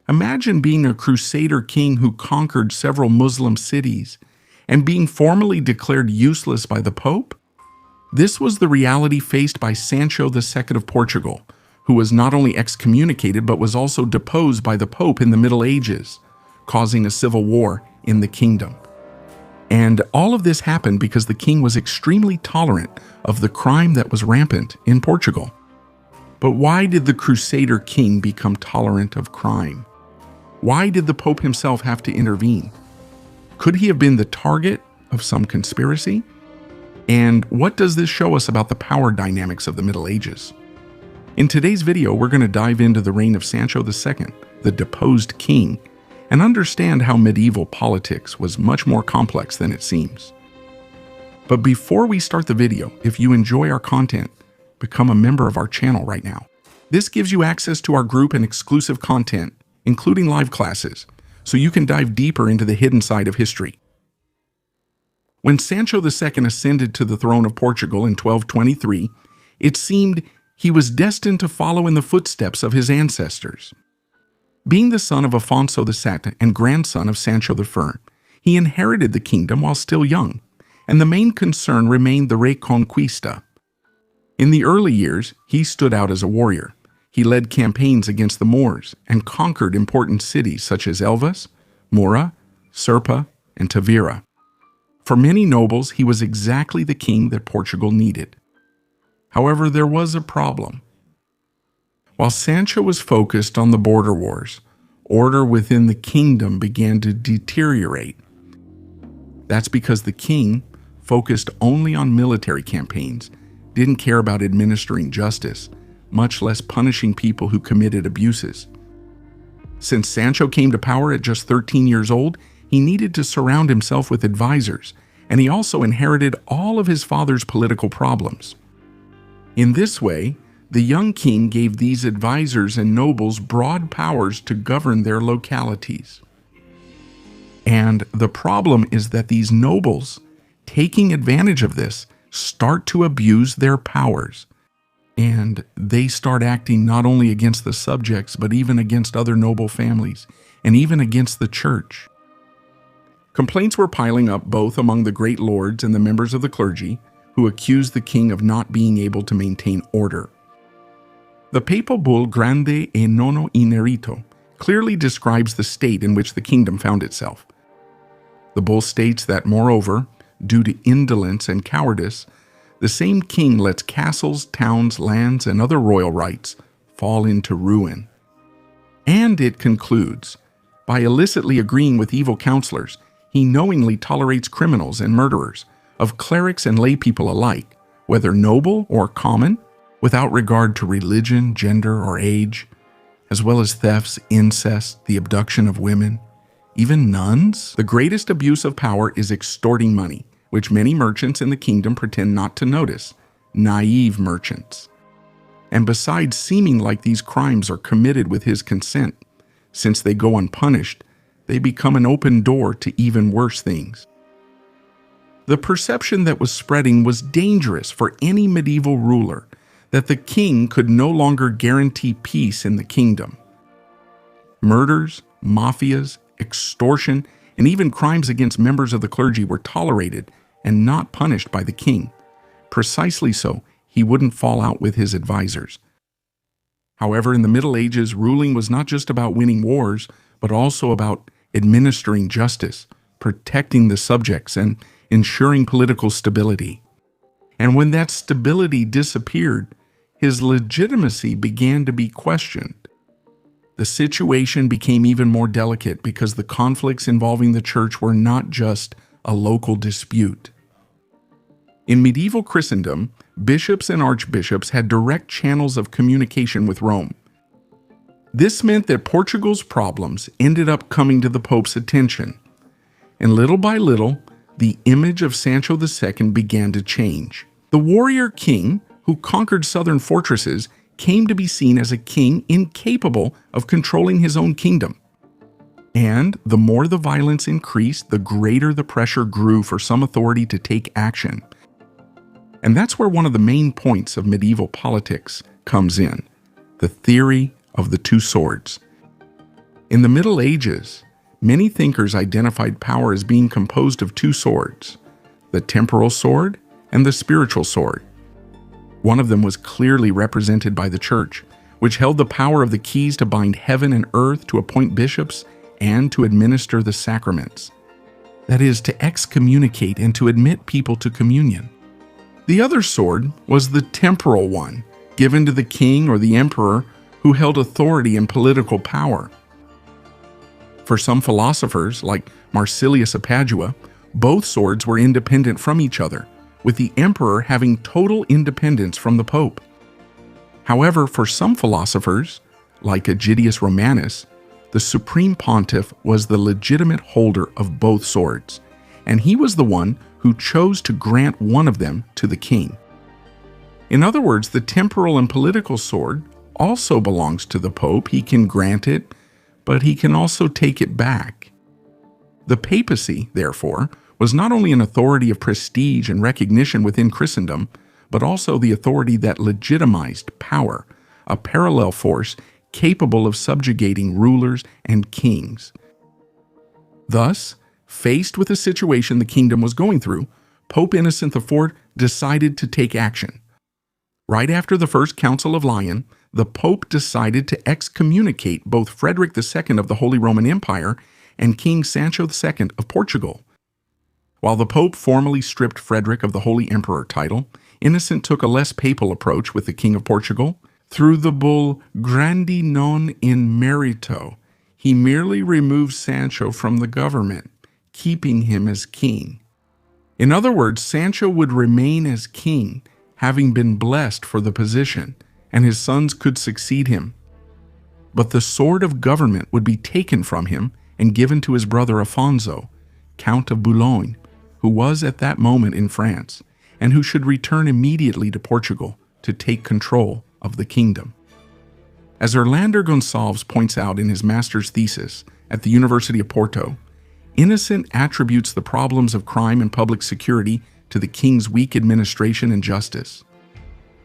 Imagine being a crusader king who conquered several Muslim cities and being formally declared useless by the Pope. This was the reality faced by Sancho II of Portugal, who was not only excommunicated but was also deposed by the Pope in the Middle Ages, causing a civil war in the kingdom. And all of this happened because the king was extremely tolerant of the crime that was rampant in Portugal. But why did the crusader king become tolerant of crime? Why did the Pope himself have to intervene? Could he have been the target of some conspiracy? And what does this show us about the power dynamics of the Middle Ages? In today's video, we're going to dive into the reign of Sancho II, the deposed king, and understand how medieval politics was much more complex than it seems. But before we start the video, if you enjoy our content, become a member of our channel right now. This gives you access to our group and exclusive content, including live classes, so you can dive deeper into the hidden side of history. When Sancho II ascended to the throne of Portugal in 1223, it seemed he was destined to follow in the footsteps of his ancestors. Being the son of Afonso II and grandson of Sancho I, he inherited the kingdom while still young, and the main concern remained the Reconquista. In the early years, he stood out as a warrior. He led campaigns against the Moors and conquered important cities such as Elvas, Mura, Serpa, and Tavira. For many nobles, he was exactly the king that Portugal needed. However, there was a problem. While Sancho was focused on the border wars, order within the kingdom began to deteriorate. That's because the king, focused only on military campaigns, didn't care about administering justice, much less punishing people who committed abuses. Since Sancho came to power at just 13 years old, he needed to surround himself with advisors, and he also inherited all of his father's political problems. In this way, the young king gave these advisors and nobles broad powers to govern their localities. And the problem is that these nobles, taking advantage of this, start to abuse their powers. And they start acting not only against the subjects, but even against other noble families, and even against the church. Complaints were piling up both among the great lords and the members of the clergy, who accused the king of not being able to maintain order. The papal bull Grande e Nono Inerito clearly describes the state in which the kingdom found itself. The bull states that, moreover, due to indolence and cowardice, the same king lets castles, towns, lands, and other royal rights fall into ruin. And it concludes, by illicitly agreeing with evil counselors, he knowingly tolerates criminals and murderers, of clerics and lay people alike, whether noble or common, without regard to religion, gender, or age, as well as thefts, incest, the abduction of women, even nuns. The greatest abuse of power is extorting money, which many merchants in the kingdom pretend not to notice, naive merchants. And besides seeming like these crimes are committed with his consent, since they go unpunished, they become an open door to even worse things. The perception that was spreading was dangerous for any medieval ruler, that the king could no longer guarantee peace in the kingdom. Murders, mafias, extortion, and even crimes against members of the clergy were tolerated and not punished by the king. Precisely so, he wouldn't fall out with his advisors. However, in the Middle Ages, ruling was not just about winning wars, but also about administering justice, protecting the subjects, and ensuring political stability. And when that stability disappeared, his legitimacy began to be questioned. The situation became even more delicate because the conflicts involving the church were not just a local dispute. In medieval Christendom, bishops and archbishops had direct channels of communication with Rome. This meant that Portugal's problems ended up coming to the Pope's attention, and little by little, the image of Sancho II began to change. The warrior king, who conquered southern fortresses, came to be seen as a king incapable of controlling his own kingdom. And the more the violence increased, the greater the pressure grew for some authority to take action. And that's where one of the main points of medieval politics comes in, the theory of the two swords. In the Middle Ages, many thinkers identified power as being composed of two swords, the temporal sword and the spiritual sword. One of them was clearly represented by the Church, which held the power of the keys to bind heaven and earth, to appoint bishops, and to administer the sacraments. That is, to excommunicate and to admit people to communion. The other sword was the temporal one, given to the king or the emperor who held authority and political power. For some philosophers, like Marsilius of Padua, both swords were independent from each other, with the emperor having total independence from the pope. However, for some philosophers, like Aegidius Romanus, the supreme pontiff was the legitimate holder of both swords, and he was the one who chose to grant one of them to the king. In other words, the temporal and political sword also belongs to the pope. He can grant it, but he can also take it back. The papacy, therefore, was not only an authority of prestige and recognition within Christendom, but also the authority that legitimized power, a parallel force capable of subjugating rulers and kings. Thus, faced with the situation the kingdom was going through, Pope Innocent IV decided to take action. Right after the First Council of Lyon, the Pope decided to excommunicate both Frederick II of the Holy Roman Empire and King Sancho II of Portugal. While the Pope formally stripped Frederick of the Holy Emperor title, Innocent took a less papal approach with the King of Portugal. Through the bull Grandi non in merito, he merely removed Sancho from the government, keeping him as king. In other words, Sancho would remain as king, having been blessed for the position, and his sons could succeed him. But the sword of government would be taken from him and given to his brother Afonso, Count of Boulogne, who was at that moment in France, and who should return immediately to Portugal to take control of the kingdom. As Orlando Gonçalves points out in his master's thesis at the University of Porto, Innocent attributes the problems of crime and public security to the king's weak administration and justice.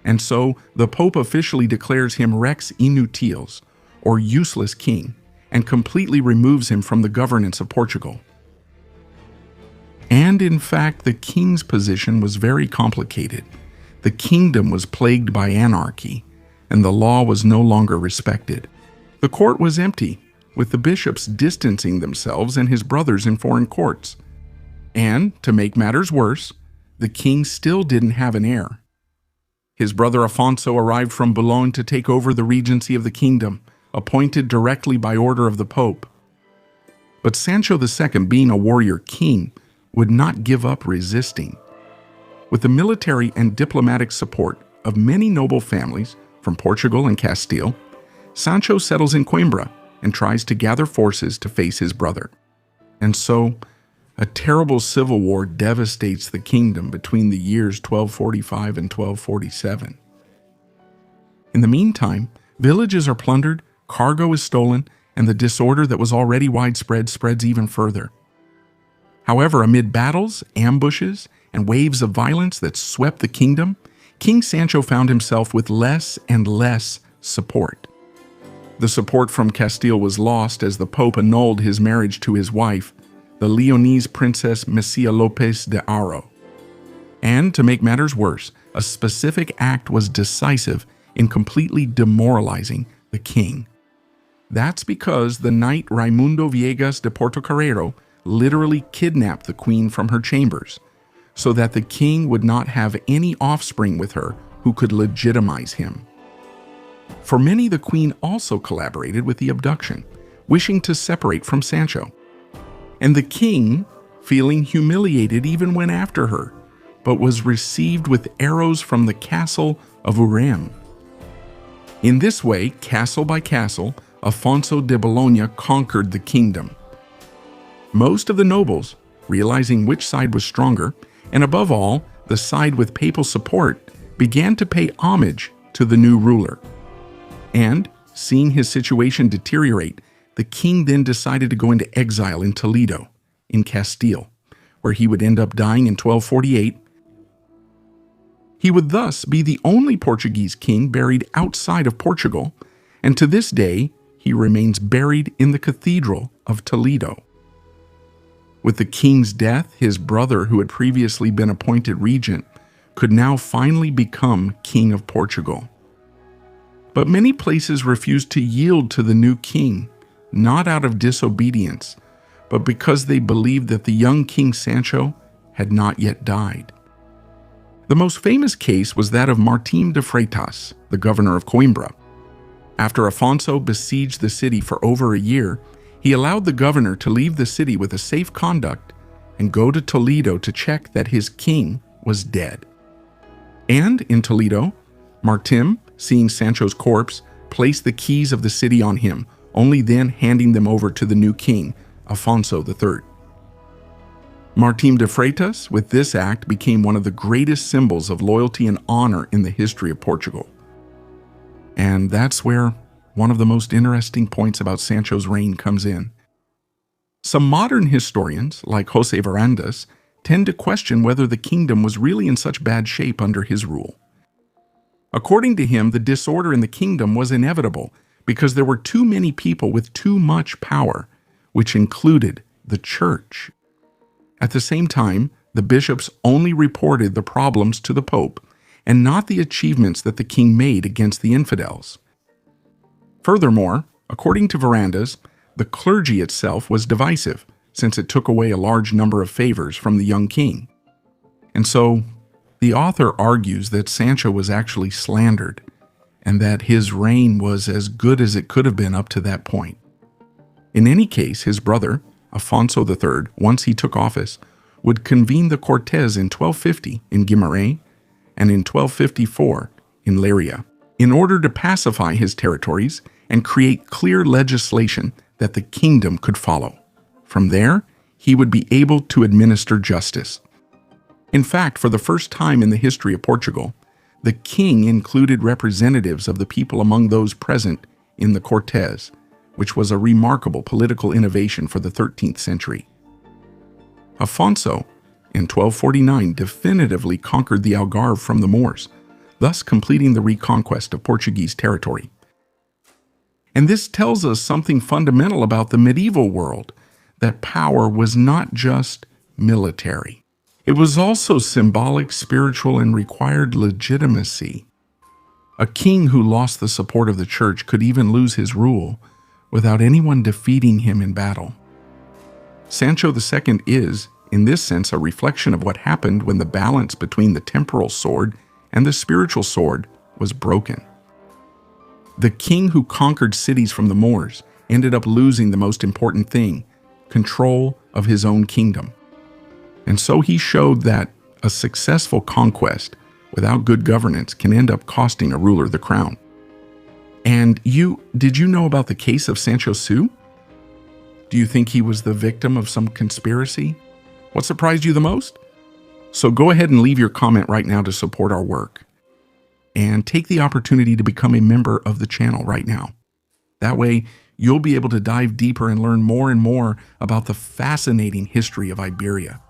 And so, the Pope officially declares him Rex Inutiles, or useless king, and completely removes him from the governance of Portugal. And in fact, the king's position was very complicated. The kingdom was plagued by anarchy, and the law was no longer respected. The court was empty, with the bishops distancing themselves and his brothers in foreign courts. And, to make matters worse, the king still didn't have an heir. His brother Afonso arrived from Boulogne to take over the regency of the kingdom, appointed directly by order of the Pope. But Sancho II, being a warrior king, would not give up resisting. With the military and diplomatic support of many noble families from Portugal and Castile, Sancho settles in Coimbra and tries to gather forces to face his brother. And so, a terrible civil war devastates the kingdom between the years 1245 and 1247. In the meantime, villages are plundered, cargo is stolen, and the disorder that was already widespread spreads even further. However, amid battles, ambushes, and waves of violence that swept the kingdom, King Sancho found himself with less and less support. The support from Castile was lost as the Pope annulled his marriage to his wife, the Leonese princess Messia Lopez de Haro. And to make matters worse, a specific act was decisive in completely demoralizing the king. That's because the knight Raimundo Viegas de Portocarrero literally kidnapped the queen from her chambers, so that the king would not have any offspring with her who could legitimize him. For many, the queen also collaborated with the abduction, wishing to separate from Sancho. And the king, feeling humiliated, even went after her, but was received with arrows from the castle of Urem. In this way, castle by castle, Afonso de Bologna conquered the kingdom. Most of the nobles, realizing which side was stronger, and above all, the side with papal support, began to pay homage to the new ruler. And, seeing his situation deteriorate, the king then decided to go into exile in Toledo, in Castile, where he would end up dying in 1248. He would thus be the only Portuguese king buried outside of Portugal, and to this day, he remains buried in the Cathedral of Toledo. With the king's death, his brother, who had previously been appointed regent, could now finally become King of Portugal. But many places refused to yield to the new king, not out of disobedience, but because they believed that the young King Sancho had not yet died. The most famous case was that of Martim de Freitas, the governor of Coimbra. After Afonso besieged the city for over a year, he allowed the governor to leave the city with a safe conduct and go to Toledo to check that his king was dead. And in Toledo, Martim, seeing Sancho's corpse, placed the keys of the city on him, only then handing them over to the new king, Afonso III. Martim de Freitas, with this act, became one of the greatest symbols of loyalty and honor in the history of Portugal. And that's where one of the most interesting points about Sancho's reign comes in. Some modern historians, like José Varandas, tend to question whether the kingdom was really in such bad shape under his rule. According to him, the disorder in the kingdom was inevitable because there were too many people with too much power, which included the church. At the same time, the bishops only reported the problems to the Pope and not the achievements that the king made against the infidels. Furthermore, according to Varandas, the clergy itself was divisive, since it took away a large number of favors from the young king. And so, the author argues that Sancho was actually slandered, and that his reign was as good as it could have been up to that point. In any case, his brother, Afonso III, once he took office, would convene the Cortes in 1250 in Guimarães and in 1254 in Leiria, in order to pacify his territories and create clear legislation that the kingdom could follow. From there, he would be able to administer justice. In fact, for the first time in the history of Portugal, the king included representatives of the people among those present in the Cortes, which was a remarkable political innovation for the 13th century. Afonso, in 1249, definitively conquered the Algarve from the Moors, thus completing the reconquest of Portuguese territory. And this tells us something fundamental about the medieval world, that power was not just military. It was also symbolic, spiritual, and required legitimacy. A king who lost the support of the church could even lose his rule without anyone defeating him in battle. Sancho II is, in this sense, a reflection of what happened when the balance between the temporal sword and the spiritual sword was broken. The king who conquered cities from the Moors ended up losing the most important thing, control of his own kingdom. And so he showed that a successful conquest without good governance can end up costing a ruler the crown. And did you know about the case of Sancho II? Do you think he was the victim of some conspiracy? What surprised you the most? So go ahead and leave your comment right now to support our work. And take the opportunity to become a member of the channel right now. That way, you'll be able to dive deeper and learn more and more about the fascinating history of Iberia.